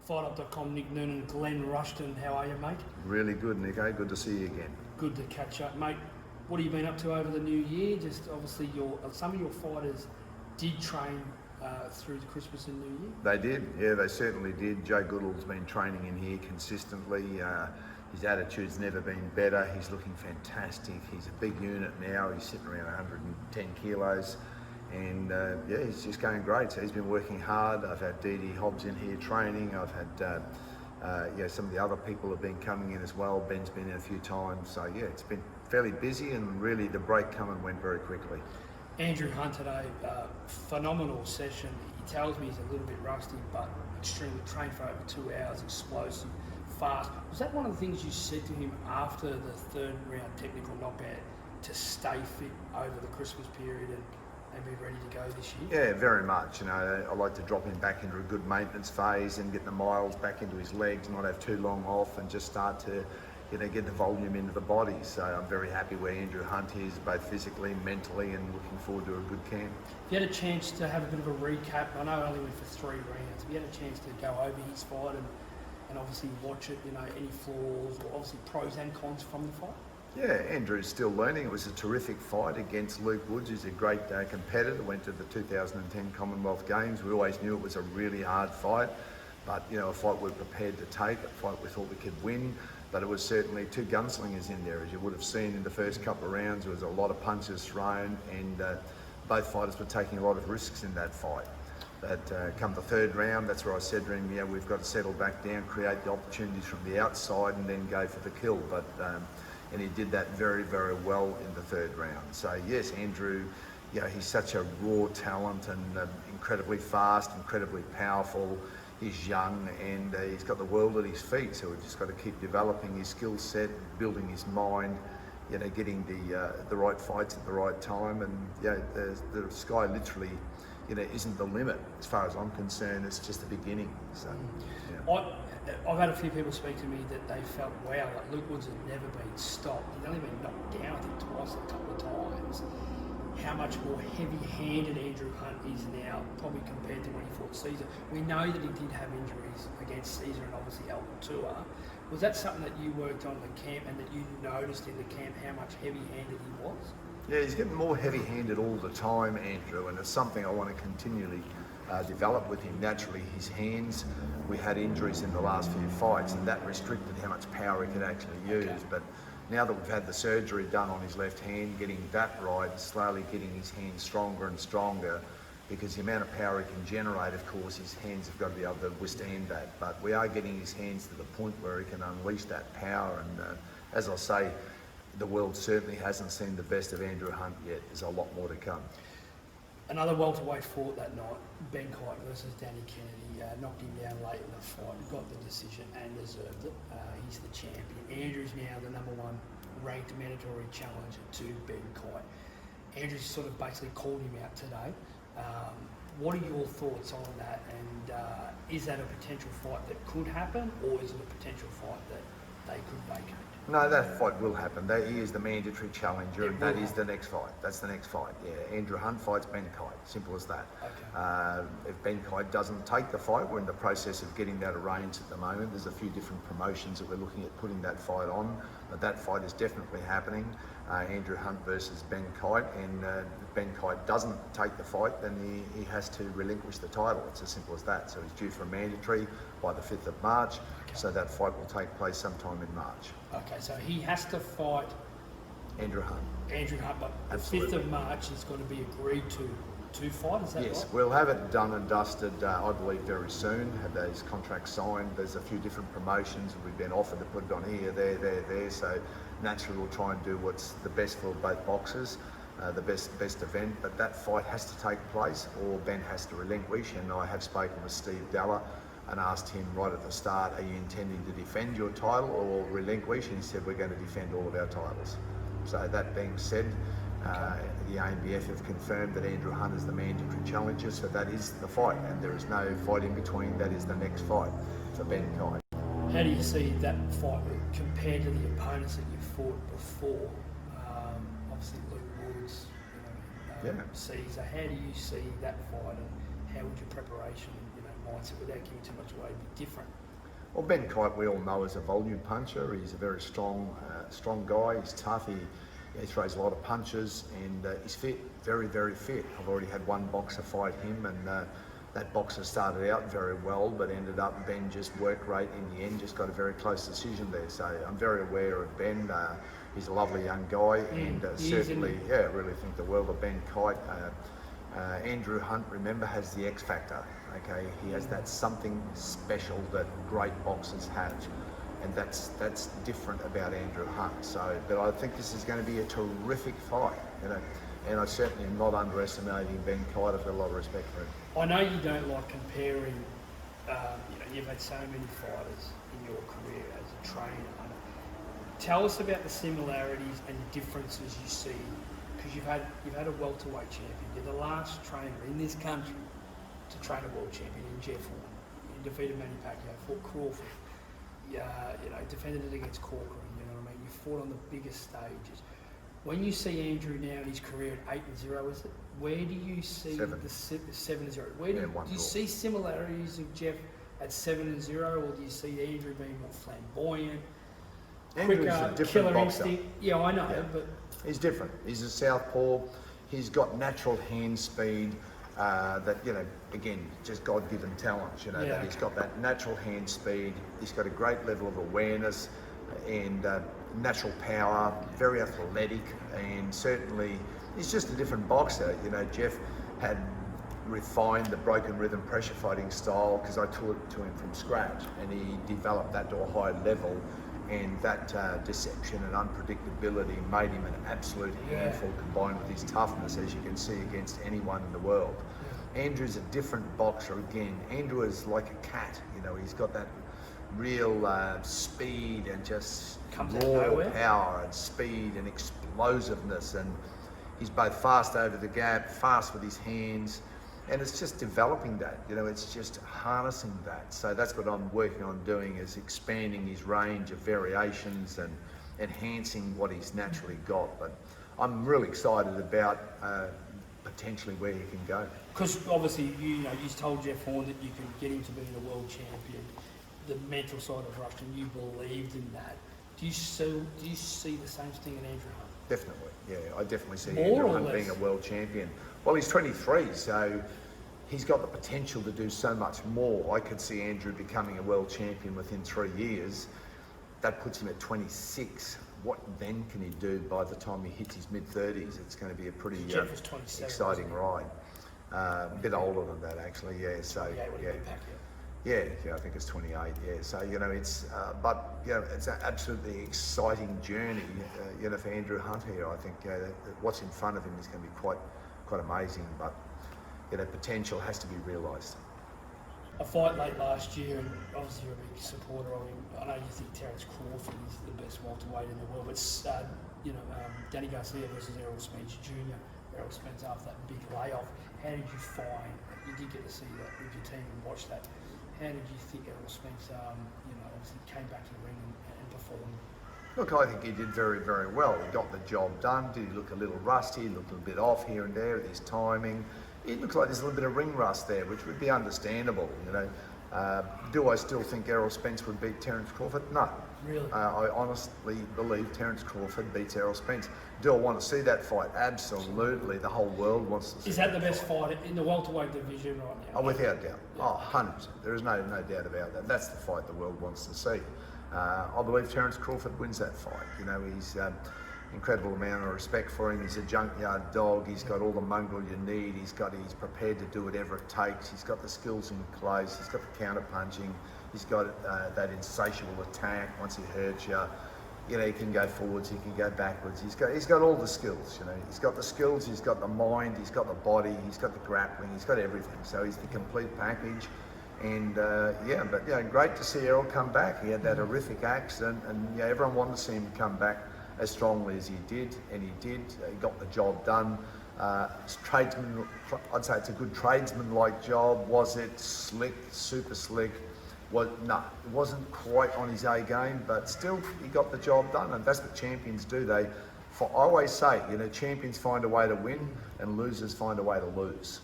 FightHype.com, Nick Noonan, Glenn Rushton. How are you, mate? Really good, Nico. Good to see you again. Good to catch up, mate. What have you been up to over the new year? Just obviously, some of your fighters did train through the Christmas and New Year. They did, yeah, they certainly did. Joe Goodall's been training in here consistently. His attitude's never been better. He's looking fantastic. He's a big unit now. He's sitting around 110 kilos. And yeah, he's just going great. So he's been working hard. I've had Dee Hobbs in here training. I've had some of the other people have been coming in as well. Ben's been in a few times. So yeah, it's been fairly busy, and really the break coming went very quickly. Andrew Hunt today, phenomenal session. He tells me he's a little bit rusty, but extremely trained for over 2 hours, explosive, fast. Was that one of the things you said to him after the third round technical knockout, to stay fit over the Christmas period and be ready to go this year? Yeah, very much. You know, I like to drop him back into a good maintenance phase and get the miles back into his legs, not have too long off, and just start to, get the volume into the body. So I'm very happy where Andrew Hunt is, both physically, mentally, and looking forward to a good camp. If you had a chance to have a bit of a recap, I know I only went for 3 rounds. If you had a chance to go over his fight and obviously watch it, any flaws or obviously pros and cons from the fight? Yeah, Andrew's still learning. It was a terrific fight against Luke Woods, who's a great competitor. Went to the 2010 Commonwealth Games. We always knew it was a really hard fight, but a fight we were prepared to take, a fight we thought we could win. But it was certainly 2 gunslingers in there, as you would have seen in the first couple of rounds. There was a lot of punches thrown, and both fighters were taking a lot of risks in that fight. But come the 3rd round, that's where I said to him, we've got to settle back down, create the opportunities from the outside, and then go for the kill. But and he did that very, very well in the 3rd round. So yes, Andrew, he's such a raw talent and incredibly fast, incredibly powerful. He's young, and he's got the world at his feet. So we've just got to keep developing his skill set, building his mind, getting the right fights at the right time. And the sky literally, isn't the limit as far as I'm concerned. It's just the beginning. So yeah. I've had a few people speak to me that they felt, wow, like Luke Woods had never been stopped. He'd only been knocked down, I think, twice, a couple of times. How much more heavy-handed Andrew Hunt is now, probably compared to when he fought Caesar. We know that he did have injuries against Caesar and obviously Albertua. Was that something that you worked on in the camp and that you noticed in the camp how much heavy-handed he was? Yeah, he's getting more heavy-handed all the time, Andrew, and it's something I want to continually develop with him. Naturally, his hands, we had injuries in the last few fights, and that restricted how much power he could actually use. Okay. But now that we've had the surgery done on his left hand, getting that right, slowly getting his hands stronger and stronger, because the amount of power he can generate, of course, his hands have got to be able to withstand that. But we are getting his hands to the point where he can unleash that power. And as I say, the world certainly hasn't seen the best of Andrew Hunt yet. There's a lot more to come. Another welterweight fought that night, Ben Kite versus Danny Kennedy. Knocked him down late in the fight, got the decision and deserved it. He's the champion. Andrew's now the #1 ranked mandatory challenger to Ben Kite. Andrew's sort of basically called him out today. What are your thoughts on that? And is that a potential fight that could happen, or is it a potential fight that they could vacate? No, that fight will happen. He is the mandatory challenger, and that is the next fight. That's the next fight. Yeah, Andrew Hunt fights Ben Kite. Simple as that. Okay. If Ben Kite doesn't take the fight, we're in the process of getting that arranged at the moment. There's a few different promotions that we're looking at putting that fight on, but that fight is definitely happening. Andrew Hunt versus Ben Kite, and if Ben Kite doesn't take the fight, then he has to relinquish the title. It's as simple as that. So he's due for a mandatory by the 5th of March. Okay. So that fight will take place sometime in March. Okay, so he has to fight Andrew Hunt. But the Absolutely. 5th of March is going to be agreed to fight, is that Yes, right? we'll have it done and dusted, I believe, very soon. Have those contracts signed. There's a few different promotions. We've been offered to put it on here, there. So naturally, we'll try and do what's the best for both boxers, the best event. But that fight has to take place, or Ben has to relinquish. And I have spoken with Steve Dalla and asked him right at the start, are you intending to defend your title or relinquish? And he said, we're going to defend all of our titles. So that being said, the ANBF have confirmed that Andrew Hunt is the mandatory challenger, so that is the fight, and there is no fight in between. That is the next fight for Ben Kite. How do you see that fight compared to the opponents that you fought before? Obviously Luke Woods, Caesar. How do you see that fight, and how would your preparation mindset without giving too much away be different? Well, Ben Kite, we all know, is a volume puncher. He's a very strong guy. He's tough. He throws a lot of punches, and he's fit, very, very fit. I've already had one boxer fight him, and that boxer started out very well, but ended up Ben just work rate in the end, just got a very close decision there. So I'm very aware of Ben. He's a lovely young guy, and certainly, I really think the world of Ben Kite. Andrew Hunt, remember, has the X factor. Okay, he has that something special that great boxers have, and that's different about Andrew Hunt. So, but I think this is going to be a terrific fight, you know. And I certainly am not underestimating Ben Kite. I've got a lot of respect for him. I know you don't like comparing. You've had so many fighters in your career as a trainer. Tell us about the similarities and differences you see, because you've had a welterweight champion. You're the last trainer in this country to train a world champion in Jeff Horn. You defeated Manny Pacquiao, fought Crawford. Defended it against Corcoran. You know what I mean? You fought on the biggest stages. When you see Andrew now in his career at 8-0, is it? Where do you see the 7-0? Where do you see similarities of Jeff at 7-0, or do you see Andrew being more flamboyant? Andrew's a different killer boxer. instinct. Yeah, I know, but he's different. He's a southpaw. He's got natural hand speed. That, you know, again, just God-given talent. You know, that he's got that natural hand speed. He's got a great level of awareness and natural power. Very athletic, and certainly he's just a different boxer. You know, Jeff had refined the broken rhythm pressure fighting style because I taught it to him from scratch, and he developed that to a high level. And that deception and unpredictability made him an absolute handful, combined with his toughness, as you can see, against anyone in the world. Andrew's a different boxer again. Andrew is like a cat, you know, he's got that real speed and just raw power and speed and explosiveness, and he's both fast over the gap, fast with his hands, and it's just developing that, you know, it's just harnessing that. So that's what I'm working on doing, is expanding his range of variations and enhancing what he's naturally got. But I'm really excited about potentially where he can go. Because obviously, you told Jeff Horn that you could get him to being a world champion. The mental side of Rushton, you believed in that. Do you see the same thing in Andrew Hunt? Definitely, yeah. I definitely see Andrew Hunt being a world champion. Well, he's 23, so he's got the potential to do so much more. I could see Andrew becoming a world champion within 3 years. That puts him at 26. What then can he do by the time he hits his mid-30s? It's going to be a pretty exciting ride. A bit older than that, actually, yeah. So, yeah, I think it's 28. Yeah, so you know, it's it's an absolutely exciting journey, for Andrew Hunt here. I think what's in front of him is going to be quite amazing, but potential has to be realised. A fight late last year, and obviously you're a big supporter of him. I know you think Terence Crawford is the best welterweight in the world, but Danny Garcia versus Errol Spence Jr. Errol Spence after that big layoff. How did you find? You did get to see that with your team and watch that. How did you think Errol Spence, obviously came back to the ring and performed? Look, I think he did very, very well. He got the job done. Did he look a little rusty? He looked a little bit off here and there with his timing. It looks like there's a little bit of ring rust there, which would be understandable, Do I still think Errol Spence would beat Terence Crawford? No. Really? I honestly believe Terence Crawford beats Errol Spence. Do I want to see that fight? Absolutely. The whole world wants to see. Is that the best fight in the welterweight division right now? Oh, without doubt. Yeah. Oh, 100%. There is no doubt about that. That's the fight the world wants to see. I believe Terence Crawford wins that fight. He's incredible amount of respect for him. He's a junkyard dog. He's got all the mongrel you need. He's prepared to do whatever it takes. He's got the skills in place. He's got the counter punching. He's got that insatiable attack. Once he hurts you, he can go forwards. He can go backwards. He's got all the skills. He's got the skills. He's got the mind. He's got the body. He's got the grappling. He's got everything. So he's the complete package. And great to see Errol come back. He had that horrific accident, and everyone wanted to see him come back as strongly as he did, and he did. He got the job done. Tradesman, I'd say it's a good tradesman-like job. Was it slick, super slick? No, it wasn't quite on his A game, but still he got the job done, and that's what champions do. I always say, champions find a way to win, and losers find a way to lose.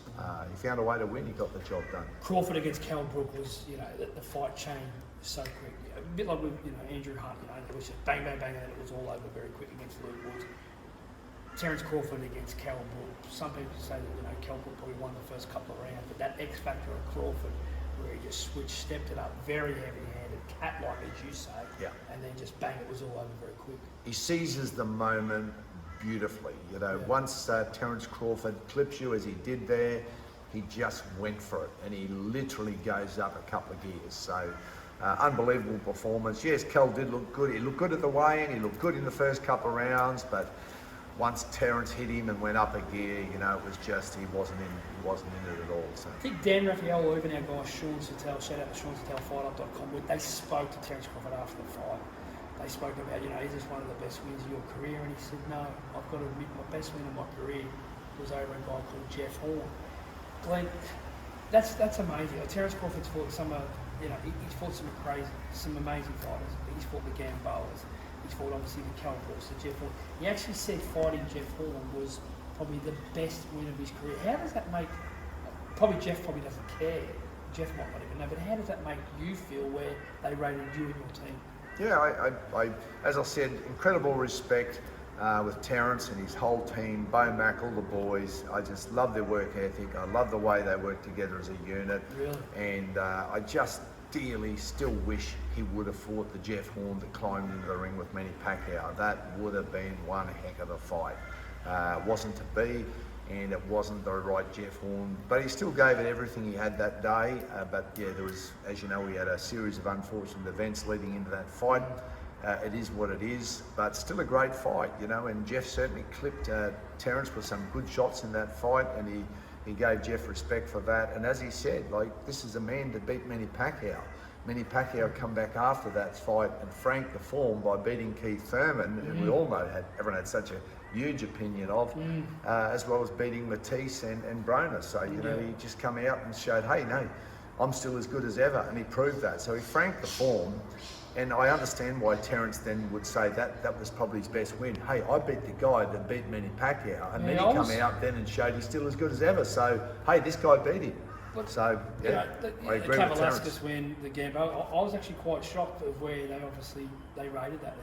He found a way to win. He got the job done. Crawford against Cal Brook was, the fight chain so quick. A bit like with, Andrew Hunt, it was just bang, bang, bang, and it was all over very quick against Luke Woods. Terence Crawford against Cal Brook. Some people say that, Cal Brook probably won the first couple of rounds, but that X factor of Crawford, where he just stepped it up very heavy-handed, cat-like as you say, and then just bang, it was all over very quick. He seizes the moment beautifully. Once Terence Crawford clips you as he did there, he just went for it, and he literally goes up a couple of gears. So unbelievable performance. Yes, Cal did look good. He looked good at the weigh-in. He looked good in the first couple of rounds, but once Terence hit him and went up a gear, it was just he wasn't in it at all. So I think Dan Raffaello, even our guy Sean Sattel, shout out to Sean Sattel, FightHype.com, they spoke to Terence Crawford after the fight. They spoke about, is this one of the best wins of your career? And he said, no, I've got to admit, my best win of my career was over a guy called Jeff Horn. Glenn, that's amazing. Terence Crawford's fought he's fought some amazing fighters. He's fought the Kambosos. He's fought obviously the Kambosos, the Jeff Horn. He actually said fighting Jeff Horn was probably the best win of his career. How does that make, Jeff probably doesn't care. Jeff might not even know, but how does that make you feel where they rated you and your team? Yeah, I as I said, incredible respect with Terence and his whole team, Bo Mackle, the boys. I just love their work ethic. I love the way they work together as a unit. Really? And I just dearly still wish he would have fought the Jeff Horn that climbed into the ring with Manny Pacquiao. That would have been one heck of a fight. Wasn't to be, and it wasn't the right Jeff Horn, but he still gave it everything he had that day. But yeah, there was, as you know, we had a series of unfortunate events leading into that fight. It is what it is, but still a great fight, and Jeff certainly clipped Terence with some good shots in that fight, and he gave Jeff respect for that. And as he said, this is a man to beat Manny Pacquiao. Manny Pacquiao come back after that fight and franked the form by beating Keith Thurman, and we all know everyone had such a huge opinion of, as well as beating Matisse and Broner. So, he just come out and showed, hey, no, I'm still as good as ever, and he proved that. So he franked the form, and I understand why Terence then would say that was probably his best win. Hey, I beat the guy that beat Manny Pacquiao, and then he come out then and showed he's still as good as ever. So, hey, this guy beat him. So, I agree with Terence. The win, the Gambo, I was actually quite shocked of where they rated that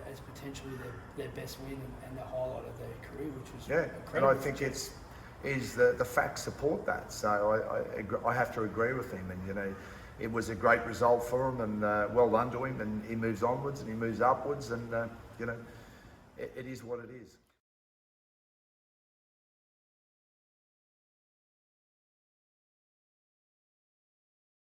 as potentially their best win and the highlight of their career, which was incredible. And I think the facts support that. So I have to agree with him, and it was a great result for him, and well done to him, and he moves onwards and he moves upwards, and it is what it is.